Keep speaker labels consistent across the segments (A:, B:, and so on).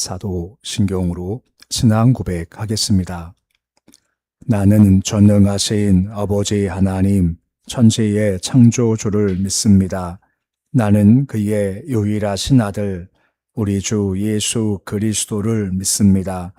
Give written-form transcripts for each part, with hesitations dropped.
A: 사도 신경으로 신앙 고백하겠습니다. 나는 전능하신 아버지 하나님, 천지의 창조주를 믿습니다. 나는 그의 유일하신 아들, 우리 주 예수 그리스도를 믿습니다.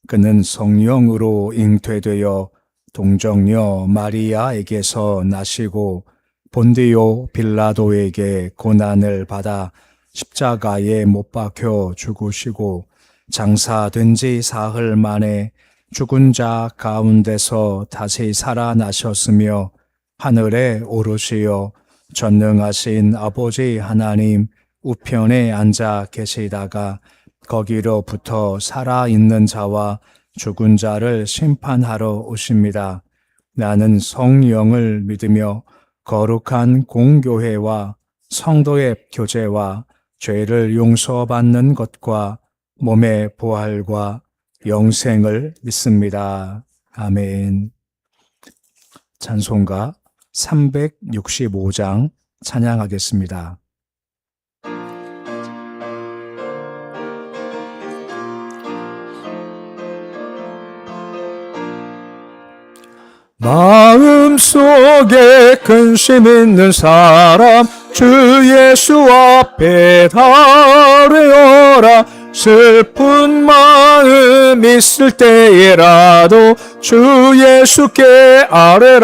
A: 그는 성령으로 잉태되어 동정녀 마리아에게서 나시고 본디오 빌라도에게 고난을 받아 십자가에 못 박혀 죽으시고 장사된 지 사흘 만에 죽은 자 가운데서 다시 살아나셨으며 하늘에 오르시어 전능하신 아버지 하나님 우편에 앉아 계시다가 거기로부터 살아있는 자와 죽은 자를 심판하러 오십니다. 나는 성령을 믿으며 거룩한 공교회와 성도의 교제와 죄를 용서받는 것과 몸의 부활과 영생을 믿습니다. 아멘. 찬송가 365장 찬양하겠습니다. 마음속에 근심 있는 사람 주 예수 앞에 달려라. 슬픈 마음 있을 때에라도 주 예수께 아뢰라.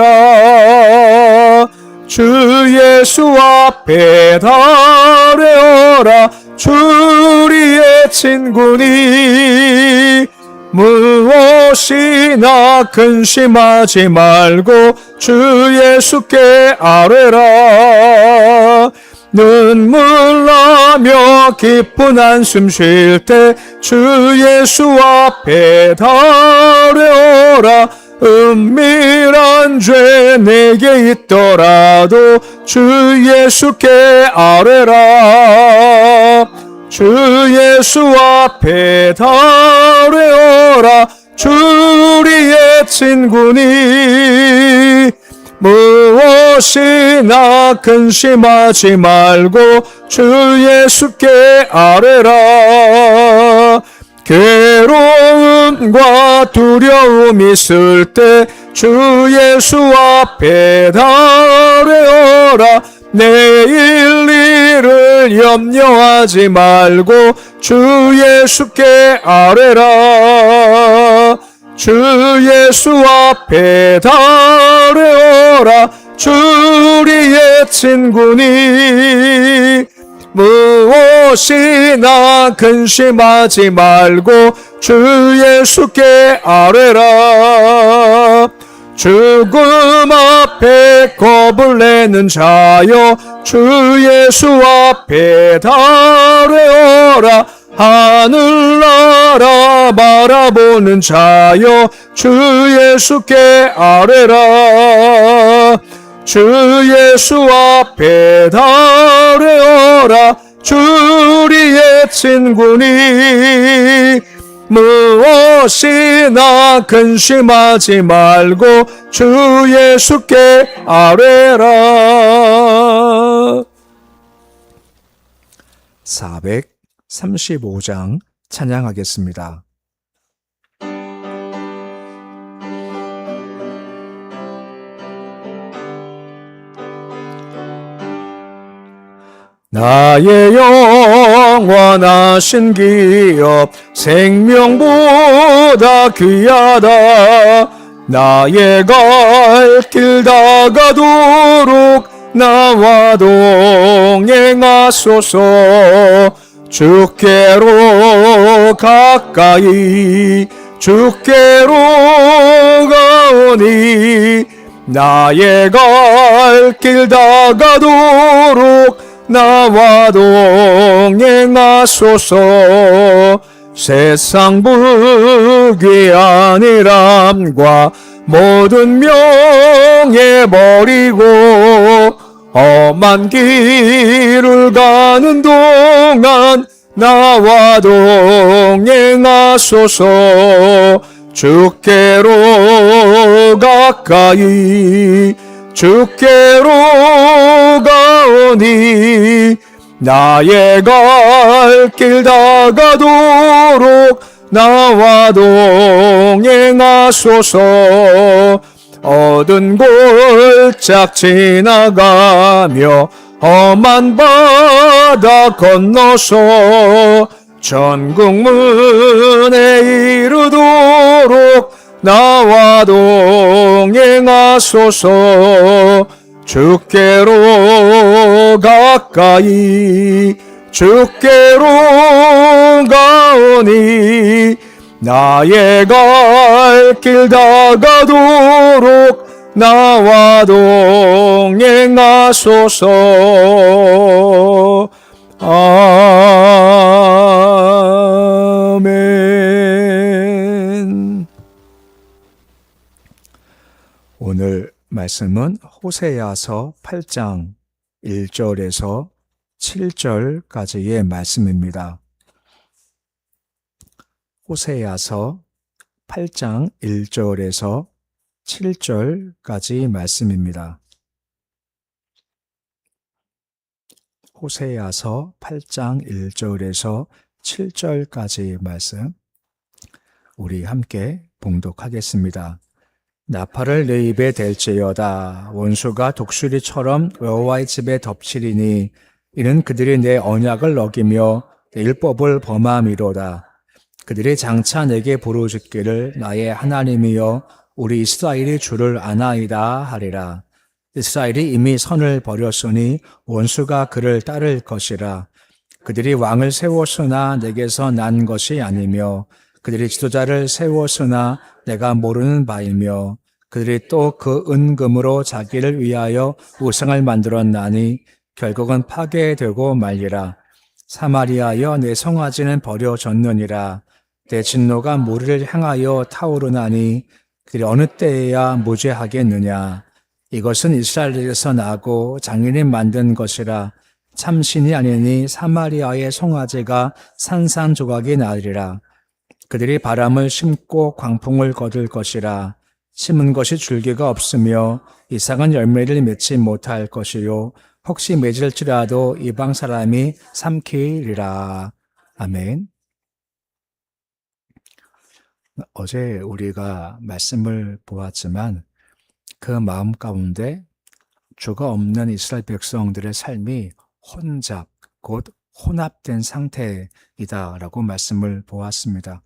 A: 주 예수 앞에 달려라. 주 우리의 친구니 무엇이나 근심하지 말고 주 예수께 아뢰라. 눈물 나며 깊은 한숨 쉴 때 주 예수 앞에 달려라. 은밀한 죄 내게 있더라도 주 예수께 아뢰라. 주 예수 앞에 달려라. 주 우리의 친구니 무엇이나 근심하지 말고 주 예수께 아뢰라. 괴로움과 두려움 있을 때 주 예수 앞에 달려라. 내일 일을 염려하지 말고 주 예수께 아뢰라. 주 예수 앞에 달려라. 주 우리의 친구니 무엇이나 근심하지 말고 주 예수께 아뢰라. 죽음 앞에 겁을 내는 자여 주 예수 앞에 달려라. 하늘나라 바라보는 자여 주 예수께 아뢰라. 주 예수 앞에 달려라. 주 우리의 친구니 무엇이나 근심하지 말고 주 예수께 아뢰라. 435장 찬양하겠습니다. 나의 영원하신 기업 생명보다 귀하다. 나의 갈 길 다가도록 나와 동행하소서. 주께로 가까이 주께로 가오니 나의 갈 길 다가도록 나와 동행하소서. 세상 불귀한 일함과 모든 명예 버리고 험한 길을 가는 동안 나와 동행하소서. 주께로 가까이 주께로 가오니 나의 갈 길 다가도록 나와 동행하소서. 어두운 골짝 지나가며 험한 바다 건너서 천국 문에 이르도록 나와 동행하소서. 주께로 가까이 주께로 가오니 나의 갈 길 다가도록 나와 동행하소서. 아멘. 오늘 말씀은 호세아서 8장 1절에서 7절까지의 말씀입니다. 호세아서 8장 1절에서 7절까지 말씀입니다. 호세아서 8장 1절에서 7절까지 말씀 우리 함께 봉독하겠습니다. 나팔을 내 입에 댈지어다. 원수가 독수리처럼 여호와의 집에 덮치리니 이는 그들이 내 언약을 어기며 내 율법을 범함이로다. 그들이 장차 내게 부르짖기를 나의 하나님이여 우리 이스라엘이 주를 아나이다 하리라. 이스라엘이 이미 선을 버렸으니 원수가 그를 따를 것이라. 그들이 왕을 세웠으나 내게서 난 것이 아니며 그들이 지도자를 세웠으나 내가 모르는 바이며 그들이 또 그 은금으로 자기를 위하여 우상을 만들었나니 결국은 파괴되고 말리라. 사마리아여 내 성화지는 버려졌느니라. 내 진노가 무리를 향하여 타오르나니 그들이 어느 때에야 무죄하겠느냐. 이것은 이스라엘에서 나고 장인이 만든 것이라. 참신이 아니니 사마리아의 송아지가 산산조각이 나리라. 그들이 바람을 심고 광풍을 거둘 것이라. 심은 것이 줄기가 없으며 이상한 열매를 맺지 못할 것이요 혹시 맺을지라도 이방 사람이 삼키리라. 아멘. 어제 우리가 말씀을 보았지만 그 마음 가운데 주가 없는 이스라엘 백성들의 삶이 혼잡, 곧 혼합된 상태이다라고 말씀을 보았습니다.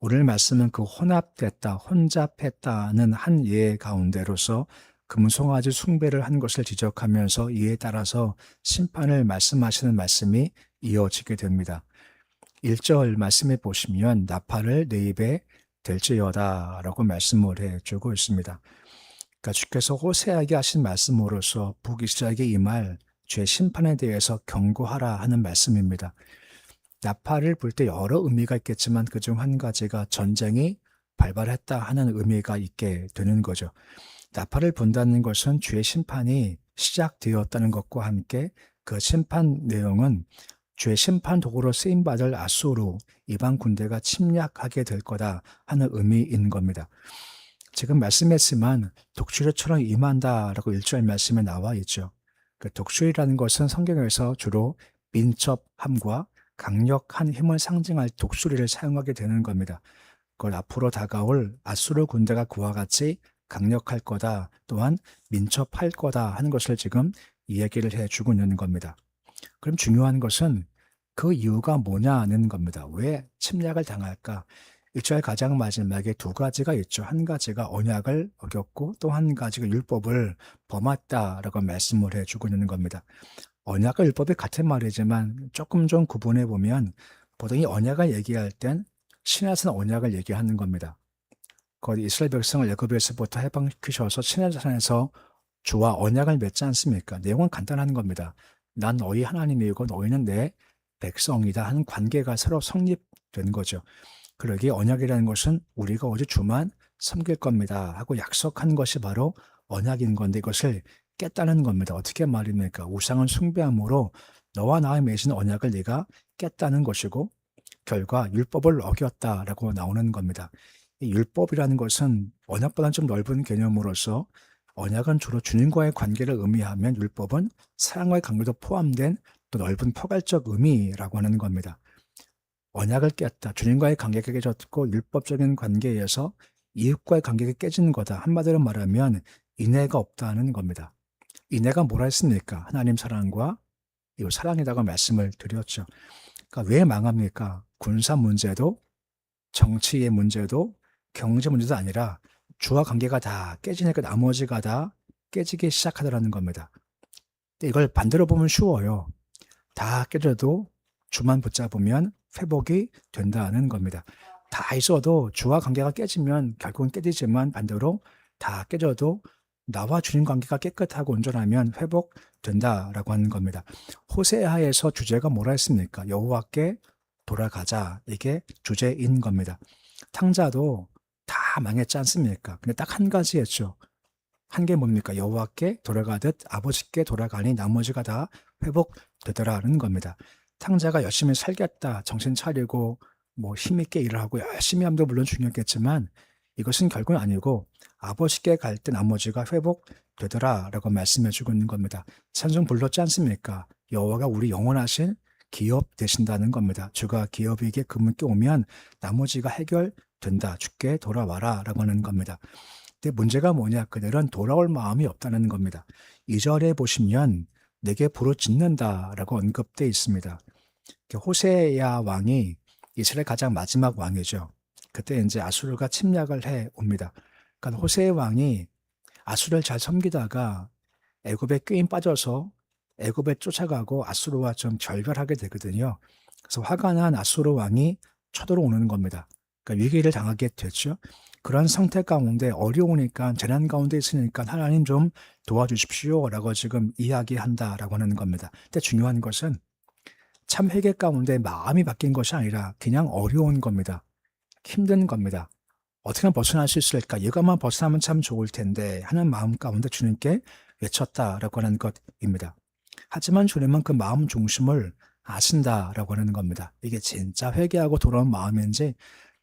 A: 오늘 말씀은 그 혼합됐다, 혼잡했다는 한 예 가운데로서 금송아지 숭배를 한 것을 지적하면서 이에 따라서 심판을 말씀하시는 말씀이 이어지게 됩니다. 1절 말씀에 보시면 나팔을 내 입에 댈지어다 라고 말씀을 해주고 있습니다. 그러니까 주께서 호세아에게 하신 말씀으로서 북이스라엘에게 임할 죄 심판에 대해서 경고하라 하는 말씀입니다. 나팔을 불 때 여러 의미가 있겠지만 그중 한 가지가 전쟁이 발발했다 하는 의미가 있게 되는 거죠. 나팔을 분다는 것은 죄 심판이 시작되었다는 것과 함께 그 심판 내용은 죄 심판 도구로 쓰임받을 아수르 이방 군대가 침략하게 될 거다 하는 의미인 겁니다. 지금 말씀했지만 독수리처럼 임한다라고 1절 말씀에 나와 있죠. 그 독수리라는 것은 성경에서 주로 민첩함과 강력한 힘을 상징할 독수리를 사용하게 되는 겁니다. 그걸 앞으로 다가올 아수르 군대가 그와 같이 강력할 거다, 또한 민첩할 거다 하는 것을 지금 이야기를 해주고 있는 겁니다. 그럼 중요한 것은 그 이유가 뭐냐는 겁니다. 왜 침략을 당할까? 1절 가장 마지막에 두 가지가 있죠. 한 가지가 언약을 어겼고 또 한 가지가 율법을 범했다라고 말씀을 해주고 있는 겁니다. 언약과 율법이 같은 말이지만 조금 좀 구분해 보면 보통 이 언약을 얘기할 땐 시내산 언약을 얘기하는 겁니다. 거기 이스라엘 백성을 애굽에서부터 해방시키셔서 시내산에서 주와 언약을 맺지 않습니까? 내용은 간단한 겁니다. 난 너희 하나님이고 너희는 내 백성이다 하는 관계가 서로 성립된 거죠. 그러기에 언약이라는 것은 우리가 오직 주만 섬길 겁니다 하고 약속한 것이 바로 언약인 건데 이것을 깼다는 겁니다. 어떻게 말입니까? 우상을 숭배함으로 너와 나의 맺은 언약을 네가 깼다는 것이고 결과 율법을 어겼다라고 나오는 겁니다. 이 율법이라는 것은 언약보다는 좀 넓은 개념으로서 언약은 주로 주님과의 관계를 의미하면 율법은 사랑과의 관계도 포함된 또 넓은 포괄적 의미라고 하는 겁니다. 언약을 깼다. 주님과의 관계가 깨졌고 율법적인 관계에서 이웃과의 관계가 깨지는 거다. 한마디로 말하면 인애가 없다는 겁니다. 인애가 뭐라 했습니까? 하나님 사랑과 이웃 사랑이라고 말씀을 드렸죠. 그러니까 왜 망합니까? 군사 문제도 정치의 문제도 경제 문제도 아니라 주와 관계가 다 깨지니까 나머지가 다 깨지기 시작하더라는 겁니다. 근데 이걸 반대로 보면 쉬워요. 다 깨져도 주만 붙잡으면 회복이 된다는 겁니다. 다 있어도 주와 관계가 깨지면 결국은 깨지지만 반대로 다 깨져도 나와 주님 관계가 깨끗하고 온전하면 회복된다라고 하는 겁니다. 호세아에서 주제가 뭐라 했습니까? 여호와께 돌아가자. 이게 주제인 겁니다. 탕자도 다 망했지 않습니까? 근데 딱 한 가지 했죠. 한 게 뭡니까? 여호와께 돌아가듯 아버지께 돌아가니 나머지가 다 회복되더라는 겁니다. 탕자가 열심히 살겠다, 정신 차리고 뭐 힘있게 일을 하고 열심히 함도 물론 중요했겠지만 이것은 결국은 아니고 아버지께 갈 때 나머지가 회복되더라라고 말씀해 주고 있는 겁니다. 찬송 불렀지 않습니까? 여호와가 우리 영원하신 기업 되신다는 겁니다. 주가 기업에게 그분께 오면 나머지가 해결된다. 주께 돌아와라 라고 하는 겁니다. 근데 문제가 뭐냐? 그들은 돌아올 마음이 없다는 겁니다. 2절에 보시면 내게 부르짖는다 라고 언급되어 있습니다. 호세야 왕이 이스라엘 가장 마지막 왕이죠. 그때 이제 아수르가 침략을 해 옵니다. 그러니까 호세 왕이 아수르를 잘 섬기다가 애굽에 꾀임 빠져서 애굽에 쫓아가고 아수르와 좀 결별하게 되거든요. 그래서 화가 난 아수르 왕이 쳐들어오는 겁니다. 그러니까 위기를 당하게 됐죠. 그런 상태 가운데 어려우니까 재난 가운데 있으니까 하나님 좀 도와주십시오라고 지금 이야기한다라고 하는 겁니다. 근데 중요한 것은 참 회개 가운데 마음이 바뀐 것이 아니라 그냥 어려운 겁니다. 힘든 겁니다. 어떻게 하면 벗어날 수 있을까? 이것만 벗어나면 참 좋을 텐데 하는 마음 가운데 주님께 외쳤다라고 하는 것입니다. 하지만 주님은 그 마음 중심을 아신다라고 하는 겁니다. 이게 진짜 회개하고 돌아온 마음인지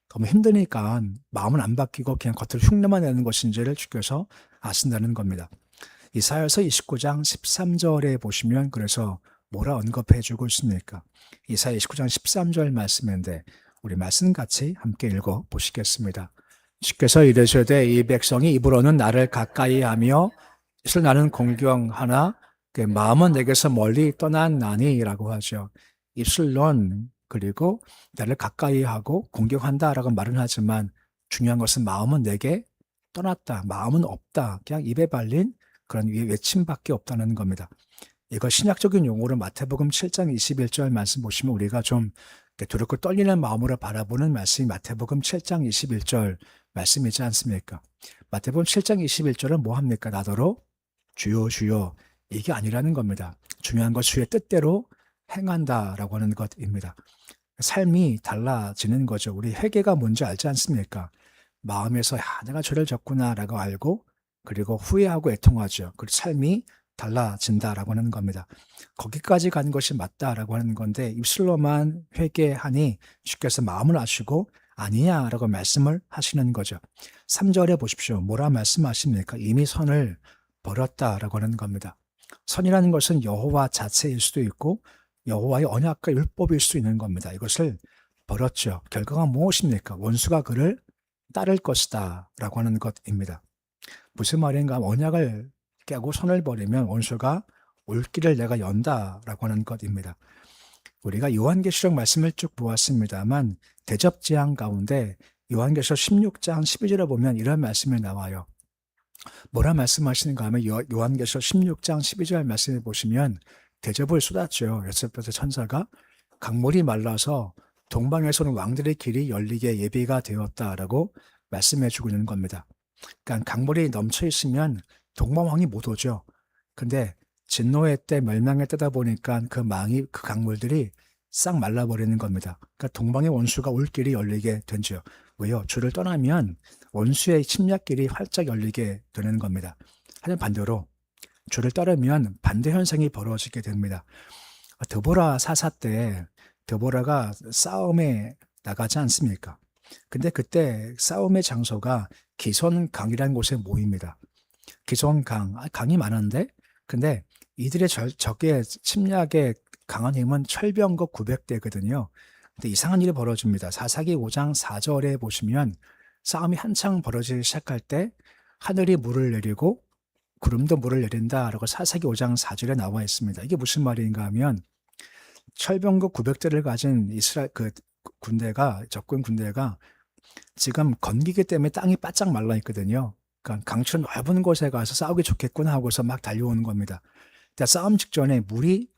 A: 너무 힘드니까 마음은 안 바뀌고 그냥 겉으로 흉내만 내는 것인지를 주께서 아신다는 겁니다. 이사야서 29장 13절에 보시면 그래서 뭐라 언급해 주고 있습니까? 이사야 29장 13절 말씀인데 우리 말씀 같이 함께 읽어 보시겠습니다. 주께서 이르시되 이 백성이 입으로는 나를 가까이 하며 이를 나는 공경하나 그 마음은 내게서 멀리 떠났나니라고 하죠. 입술론 그리고 나를 가까이 하고 공경한다라고 말은 하지만 중요한 것은 마음은 내게 떠났다. 마음은 없다. 그냥 입에 발린 그런 외침밖에 없다는 겁니다. 이거 신약적인 용어로 마태복음 7장 21절 말씀 보시면 우리가 좀 두렵고 떨리는 마음으로 바라보는 말씀이 마태복음 7장 21절 말씀이지 않습니까? 마태복음 7장 21절은 뭐 합니까? 나더러 주여 주여 이게 아니라는 겁니다. 중요한 것 주의 뜻대로 행한다라고 하는 것입니다. 삶이 달라지는 거죠. 우리 회개가 뭔지 알지 않습니까? 마음에서 내가 죄를 졌구나라고 알고 그리고 후회하고 애통하죠. 그리고 삶이 달라진다라고 하는 겁니다. 거기까지 간 것이 맞다라고 하는 건데 입술로만 회개하니 주께서 마음을 아시고 아니야라고 말씀을 하시는 거죠. 3절에 보십시오. 뭐라 말씀하십니까? 이미 선을 버렸다라고 하는 겁니다. 선이라는 것은 여호와 자체일 수도 있고 여호와의 언약과 율법일 수 있는 겁니다. 이것을 버렸죠. 결과가 무엇입니까? 원수가 그를 따를 것이다 라고 하는 것입니다. 무슨 말인가? 언약을 깨고 선을 버리면 원수가 올 길을 내가 연다라고 하는 것입니다. 우리가 요한계시록 말씀을 쭉 보았습니다만 대접지향 가운데 요한계시록 16장 12절에 보면 이런 말씀이 나와요. 뭐라 말씀하시는가 하면 요한계시록 16장 12절 말씀을 보시면 대접을 쏟았죠. 여섯번째 천사가 강물이 말라서 동방에서는 왕들의 길이 열리게 예비가 되었다라고 말씀해 주고 있는 겁니다. 그러니까 강물이 넘쳐 있으면 동방왕이 못 오죠. 근데 진노의 때 멸망의 때다 보니까 그 강물들이 싹 말라버리는 겁니다. 그러니까 동방의 원수가 올 길이 열리게 된죠. 왜요? 주를 떠나면 원수의 침략길이 활짝 열리게 되는 겁니다. 하지만 반대로 주를 따르면 반대 현상이 벌어지게 됩니다. 드보라 사사 때 드보라가 싸움에 나가지 않습니까? 근데 그때 싸움의 장소가 기손강이라는 곳에 모입니다. 기손강, 강이 많은데 근데 이들의 적의 침략의 강한 힘은 철병거 900대거든요. 근데 이상한 일이 벌어집니다. 사사기 5장 4절에 보시면 싸움이 한창 벌어지기 시작할 때 하늘이 물을 내리고 구름도 물을 내린다라고 사사기 5장 4절에 나와 있습니다. 이게 무슨 말인가 하면 철병거 900대를 가진 이스라엘 군대가 적군 군대가 지금 건기기 때문에 땅이 바짝 말라 있거든요. 그러니까 강추 넓은 곳에 가서 싸우기 좋겠구나 하고서 막 달려오는 겁니다. 근데 싸움 직전에 물이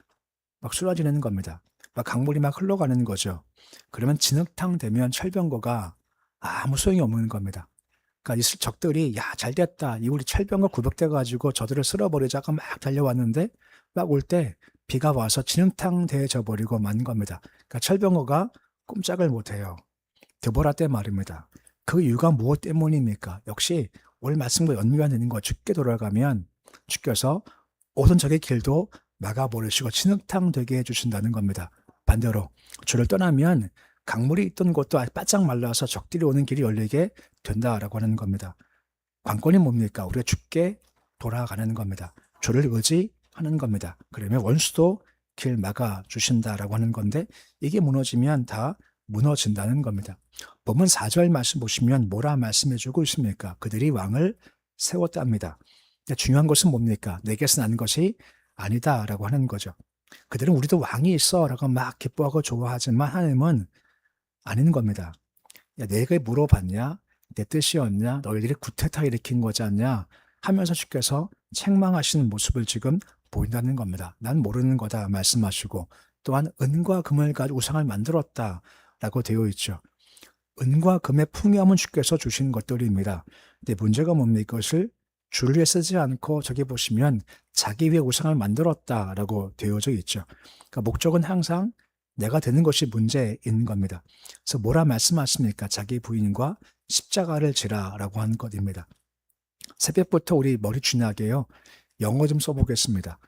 A: 막 쏟아지는 겁니다. 막 강물이 막 흘러가는 거죠. 그러면 진흙탕 되면 철병거가 아무 소용이 없는 겁니다. 그러니까 이 적들이 야, 잘 됐다. 이 우리 철병거 900대 가지고 저들을 쓸어버리자가 막 달려왔는데 막 올 때 비가 와서 진흙탕 되어져 버리고 만 겁니다. 그러니까 철병거가 꼼짝을 못 해요. 드보라 때 말입니다. 그 이유가 무엇 때문입니까? 역시 오늘 말씀과 연미가 되는 거 주께 돌아가면 주께서 오던 적의 길도 막아버리시고 진흙탕 되게 해주신다는 겁니다. 반대로 주를 떠나면 강물이 있던 곳도 바짝 말라서 적들이 오는 길이 열리게 된다라고 하는 겁니다. 관건이 뭡니까? 우리가 주께 돌아가는 겁니다. 주를 의지하는 겁니다. 그러면 원수도 길 막아주신다라고 하는 건데 이게 무너지면 다 무너진다는 겁니다. 본문 4절 말씀 보시면 뭐라 말씀해주고 있습니까? 그들이 왕을 세웠답니다. 중요한 것은 뭡니까? 내게서 난 것이 아니다라고 하는 거죠. 그들은 우리도 왕이 있어라고 막 기뻐하고 좋아하지만 하나님은 아닌 겁니다. 야, 내가 물어봤냐? 내 뜻이었냐? 너희들이 구태타 일으킨 거지 않냐? 하면서 주께서 책망하시는 모습을 지금 보인다는 겁니다. 난 모르는 거다 말씀하시고 또한 은과 금을 가지고 우상을 만들었다라고 되어 있죠. 은과 금의 풍요함은 주께서 주신 것들입니다. 근데 문제가 뭡니까? 이것을 주를 위해 쓰지 않고 저기 보시면 자기 위해 우상을 만들었다라고 되어져 있죠. 그러니까 목적은 항상 내가 되는 것이 문제인 겁니다. 그래서 뭐라 말씀하십니까? 자기 부인과 십자가를 지라라고 한 것입니다. 새벽부터 우리 머리 쥐나게요. 영어 좀 써보겠습니다.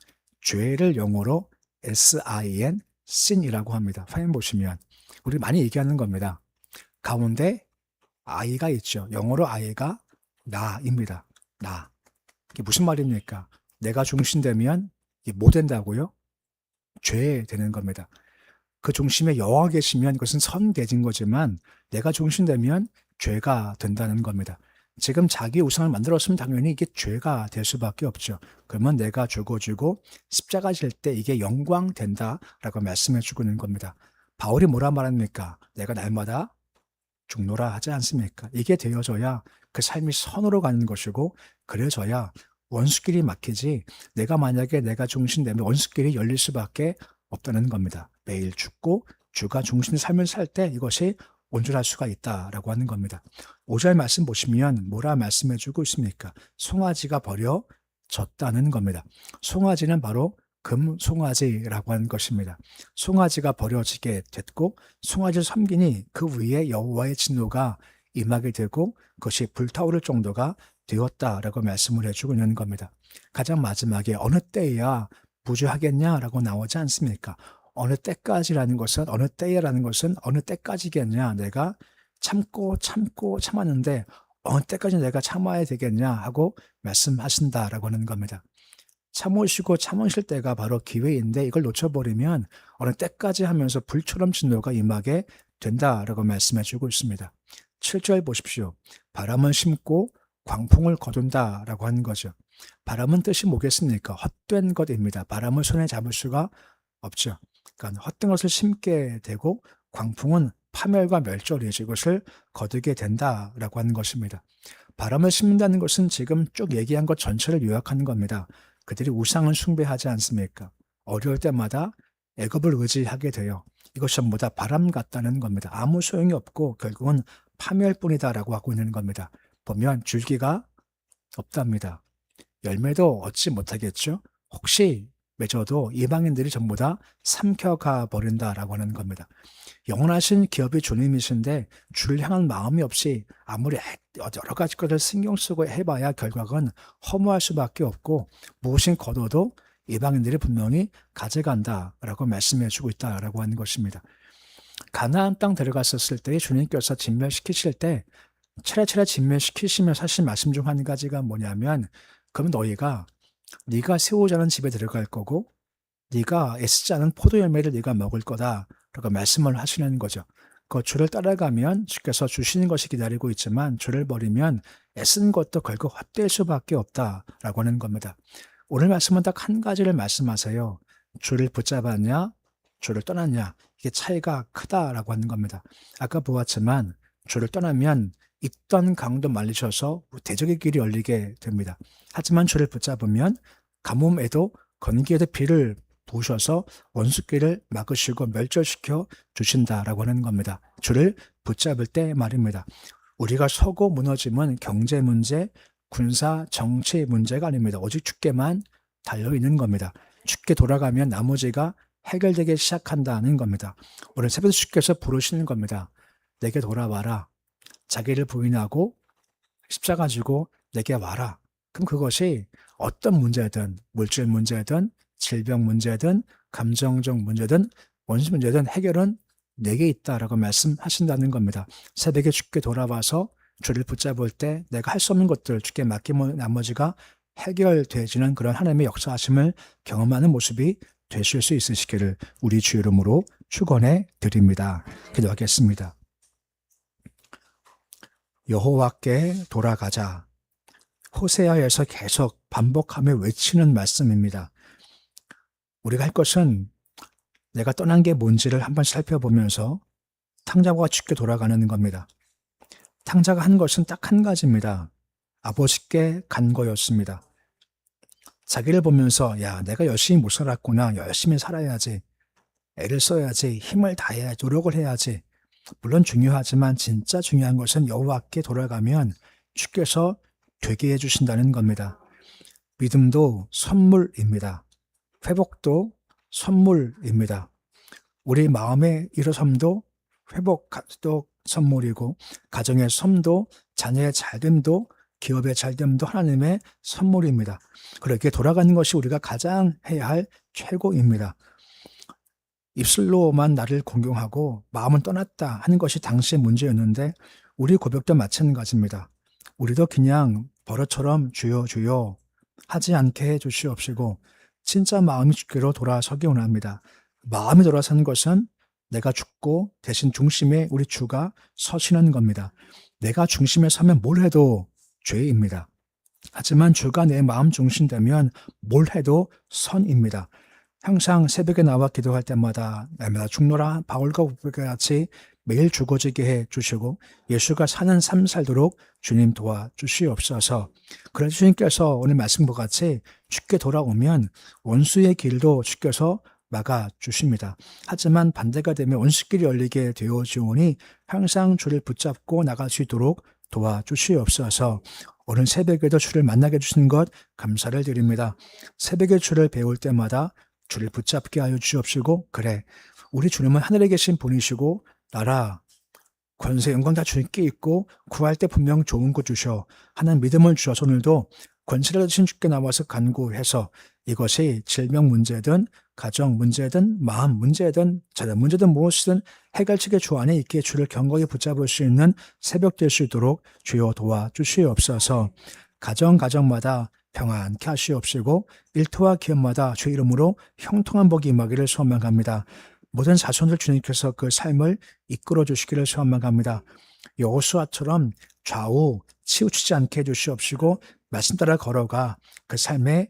A: 죄를 영어로 sin, sin이라고 합니다. 화면 보시면 우리 많이 얘기하는 겁니다. 가운데 I가 있죠. 영어로 I가 나입니다. 나. 이게 무슨 말입니까? 내가 중심되면 이게 뭐 된다고요? 죄 되는 겁니다. 그 중심에 여호와 계시면 그것은 선대진 거지만 내가 중심되면 죄가 된다는 겁니다. 지금 자기 우상을 만들었으면 당연히 이게 죄가 될 수밖에 없죠. 그러면 내가 죽어주고 십자가 질 때 이게 영광 된다라고 말씀해 주고 있는 겁니다. 바울이 뭐라 말합니까? 내가 날마다 죽노라 하지 않습니까? 이게 되어져야 그 삶이 선으로 가는 것이고 그래져야 원수길이 막히지 내가 만약에 내가 중심되면 원수길이 열릴 수밖에 없다는 겁니다. 매일 죽고 주가 중심의 삶을 살 때 이것이 온전할 수가 있다라고 하는 겁니다. 5절 말씀 보시면 뭐라 말씀해 주고 있습니까? 송아지가 버려졌다는 겁니다. 송아지는 바로 금송아지라고 하는 것입니다. 송아지가 버려지게 됐고 송아지를 섬기니 그 위에 여호와의 진노가 임하게 되고 그것이 불타오를 정도가 되었다라고 말씀을 해주고 있는 겁니다. 가장 마지막에 어느 때야 부주하겠냐라고 나오지 않습니까? 어느 때까지라는 것은 어느 때라는 것은 어느 때까지겠냐 내가 참고 참았는데 어느 때까지 내가 참아야 되겠냐 하고 말씀하신다라고 하는 겁니다. 참으시고 참으실 때가 바로 기회인데 이걸 놓쳐버리면 어느 때까지 하면서 불처럼 진노가 임하게 된다라고 말씀해 주고 있습니다. 7절 보십시오. 바람은 심고 광풍을 거둔다라고 하는 거죠. 바람은 뜻이 뭐겠습니까? 헛된 것입니다. 바람을 손에 잡을 수가 없죠. 그러니까 헛된 것을 심게 되고 광풍은 파멸과 멸절이죠. 이것을 거두게 된다라고 하는 것입니다. 바람을 심는다는 것은 지금 쭉 얘기한 것 전체를 요약하는 겁니다. 그들이 우상을 숭배하지 않습니까? 어려울 때마다 애굽을 의지하게 돼요. 이것이 전부 다 바람 같다는 겁니다. 아무 소용이 없고 결국은 파멸뿐이다라고 하고 있는 겁니다. 보면 줄기가 없답니다. 열매도 얻지 못하겠죠. 혹시 맺어도 이방인들이 전부 다 삼켜가 버린다라고 하는 겁니다. 영원하신 기업이 주님이신데 주를 향한 마음이 없이 아무리 여러 가지 것을 신경 쓰고 해봐야 결과는 허무할 수밖에 없고 무엇인 거둬도 이방인들이 분명히 가져간다라고 말씀해 주고 있다라고 하는 것입니다. 가나안 땅 들어갔었을 때 주님께서 진멸시키실 때 차례차례 진멸시키시면 사실 말씀 중 한 가지가 뭐냐면 그럼 너희가 네가 세우자는 집에 들어갈 거고 네가 애쓰지 않은 포도 열매를 네가 먹을 거다 라고 말씀을 하시는 거죠. 그 주를 따라가면 주께서 주시는 것이 기다리고 있지만 주를 버리면 애쓴 것도 결국 헛될 수밖에 없다라고 하는 겁니다. 오늘 말씀은 딱 한 가지를 말씀하세요. 주를 붙잡았냐, 주를 떠났냐, 이게 차이가 크다라고 하는 겁니다. 아까 보았지만 주를 떠나면 있던 강도 말리셔서 대적의 길이 열리게 됩니다. 하지만 주를 붙잡으면 가뭄에도 건기에도 비를 부으셔서 원수길을 막으시고 멸절시켜 주신다라고 하는 겁니다. 주를 붙잡을 때 말입니다. 우리가 서고 무너짐은 경제 문제, 군사, 정치 문제가 아닙니다. 오직 주께만 달려있는 겁니다. 주께 돌아가면 나머지가 해결되기 시작한다는 겁니다. 오늘 새벽에 주께서 부르시는 겁니다. 내게 돌아와라. 자기를 부인하고 십자가 지고 내게 와라. 그럼 그것이 어떤 문제든, 물질 문제든, 질병 문제든, 감정적 문제든, 원수 문제든 해결은 내게 있다라고 말씀하신다는 겁니다. 새벽에 주께 돌아와서 주를 붙잡을 때 내가 할 수 없는 것들 주께 맡기면 나머지가 해결되지는 그런 하나님의 역사하심을 경험하는 모습이 되실 수 있으시기를 우리 주 이름으로 축원해 드립니다. 기도하겠습니다. 여호와께 돌아가자. 호세아에서 계속 반복하며 외치는 말씀입니다. 우리가 할 것은 내가 떠난 게 뭔지를 한번 살펴보면서 탕자와 주께 돌아가는 겁니다. 탕자가 한 것은 딱 한 가지입니다. 아버지께 간 거였습니다. 자기를 보면서 야, 내가 열심히 못 살았구나. 열심히 살아야지. 애를 써야지. 힘을 다해야지. 노력을 해야지. 물론 중요하지만 진짜 중요한 것은 여호와께 돌아가면 주께서 되게 해주신다는 겁니다. 믿음도 선물입니다. 회복도 선물입니다. 우리 마음의 일어섬도 회복도 선물이고 가정의 섬도 자녀의 잘됨도 기업의 잘됨도 하나님의 선물입니다. 그렇게 돌아가는 것이 우리가 가장 해야 할 최고입니다. 입술로만 나를 공경하고 마음은 떠났다 하는 것이 당시의 문제였는데 우리 고백도 마찬가지입니다. 우리도 그냥 버릇처럼 주여 주여 하지 않게 해주시옵시고 진짜 마음이 주께로 돌아서기 원합니다. 마음이 돌아서는 것은 내가 죽고 대신 중심에 우리 주가 서시는 겁니다. 내가 중심에 서면 뭘 해도 죄입니다. 하지만 주가 내 마음 중심 되면 뭘 해도 선입니다. 항상 새벽에 나와 기도할 때마다 날마다 죽노라 바울과 우리가 같이 매일 죽어지게 해 주시고 예수가 사는 삶 살도록 주님 도와주시옵소서. 그래서 주님께서 오늘 말씀과 같이 주께 돌아오면 원수의 길도 주께서 막아주십니다. 하지만 반대가 되면 원수길이 열리게 되어지오니 항상 주를 붙잡고 나갈 수 있도록 도와주시옵소서. 오늘 새벽에도 주를 만나게 해주신 것 감사를 드립니다. 새벽에 주를 배울 때마다 주를 붙잡게 하여 주옵시고 그래 우리 주님은 하늘에 계신 분이시고 나라 권세 영광 다 주님께 있고 구할 때 분명 좋은 거 주셔 하는 믿음을 주셔서 오늘도 권세를 주신 주께 나와서 간구해서 이것이 질병 문제든 가정 문제든 마음 문제든 자녀 문제든 무엇이든 해결책의 주 안에 있기에 주를 견고히 붙잡을 수 있는 새벽 될 수 있도록 주여 도와주시옵소서. 가정마다 평안케 하시옵시고 일터와 기업마다 주 이름으로 형통한 복이 임하기를 소망합니다. 모든 자손들 주님께서 그 삶을 이끌어 주시기를 소망합니다. 여호수아처럼 좌우 치우치지 않게 해주시옵시고 말씀 따라 걸어가 그 삶에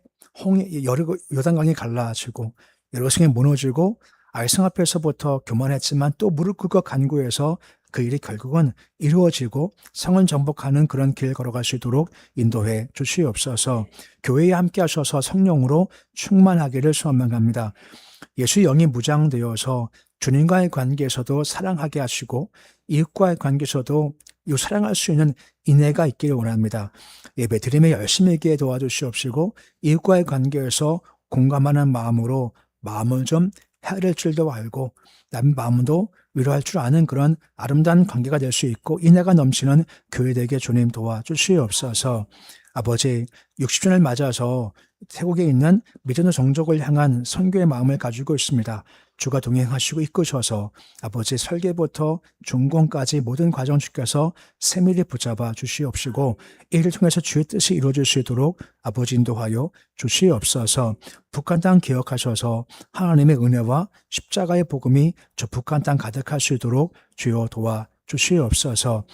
A: 요단강이 갈라지고 여리고성이 무너지고 아이성 앞에서부터 교만했지만 또 무릎 꿇고 간구해서 그 일이 결국은 이루어지고 성을 정복하는 그런 길 걸어갈 수 있도록 인도해 주시옵소서. 교회에 함께 하셔서 성령으로 충만하기를 소망합니다. 예수의 영이 무장되어서 주님과의 관계에서도 사랑하게 하시고 이웃과의 관계에서도 이 사랑할 수 있는 인애가 있기를 원합니다. 예배 드림에 열심히 있게 도와주시옵시고 이웃과의 관계에서 공감하는 마음으로 마음을 좀 헤아릴 줄도 알고 남 마음도 위로할 줄 아는 그런 아름다운 관계가 될 수 있고 인애가 넘치는 교회 되게 주님 도와주시옵소서. 아버지 60주년을 맞아서 태국에 있는 미전노 종족을 향한 선교의 마음을 가지고 있습니다. 주가 동행하시고 이끄셔서 아버지 설계부터 준공까지 모든 과정 주께서 세밀히 붙잡아 주시옵시고 이를 통해서 주의 뜻이 이루어질 수 있도록 아버지 인도하여 주시옵소서. 북한 땅 기억하셔서 하나님의 은혜와 십자가의 복음이 저 북한 땅 가득할 수 있도록 주여 도와 주시옵소서.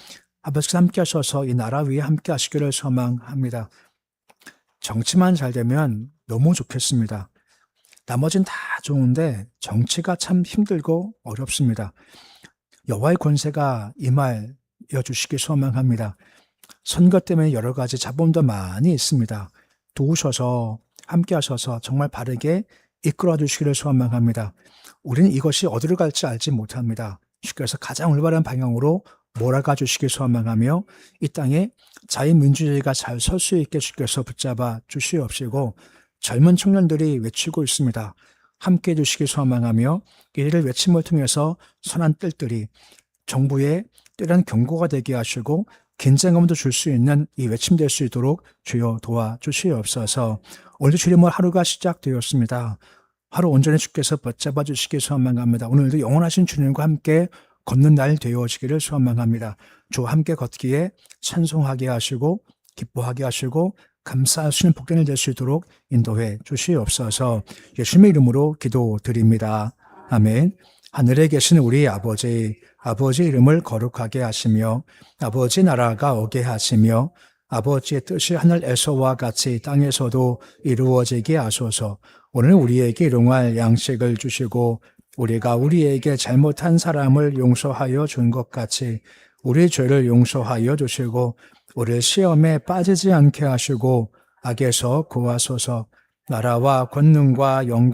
A: 아버지께서 함께 하셔서 이 나라 위에 함께 하시기를 소망합니다. 정치만 잘 되면 너무 좋겠습니다. 나머진 다 좋은데 정치가 참 힘들고 어렵습니다. 여호와의 권세가 임하여 주시기 소망합니다. 선거 때문에 여러 가지 잡음도 많이 있습니다. 도우셔서 함께 하셔서 정말 바르게 이끌어 주시기를 소망합니다. 우리는 이것이 어디로 갈지 알지 못합니다. 주께서 가장 올바른 방향으로 몰아가 주시기 소망하며 이 땅에 자유민주주의가 잘 설 수 있게 주께서 붙잡아 주시옵시고 젊은 청년들이 외치고 있습니다. 함께 해주시기 소망하며 이를 외침을 통해서 선한 뜰들이 정부의 뚜렷한 경고가 되게 하시고 긴장감도 줄 수 있는 이 외침될 수 있도록 주여 도와주시옵소서. 오늘도 주님의 하루가 시작되었습니다. 하루 온전히 주께서 붙잡아 주시기 소망합니다. 오늘도 영원하신 주님과 함께 걷는 날 되어지기를 소망합니다. 주와 함께 걷기에 찬송하게 하시고 기뻐하게 하시고 감사하시는 복된을 될 수 있도록 인도해 주시옵소서. 예수님의 이름으로 기도드립니다. 아멘. 하늘에 계신 우리 아버지 이름을 거룩하게 하시며 아버지 나라가 오게 하시며 아버지의 뜻이 하늘에서와 같이 땅에서도 이루어지게 하소서. 오늘 우리에게 일용할 양식을 주시고 우리가 우리에게 잘못한 사람을 용서하여 준 것 같이 우리 죄를 용서하여 주시고 우리 시험에 빠지지 않게 하시고 악에서 구하소서. 나라와 권능과 영광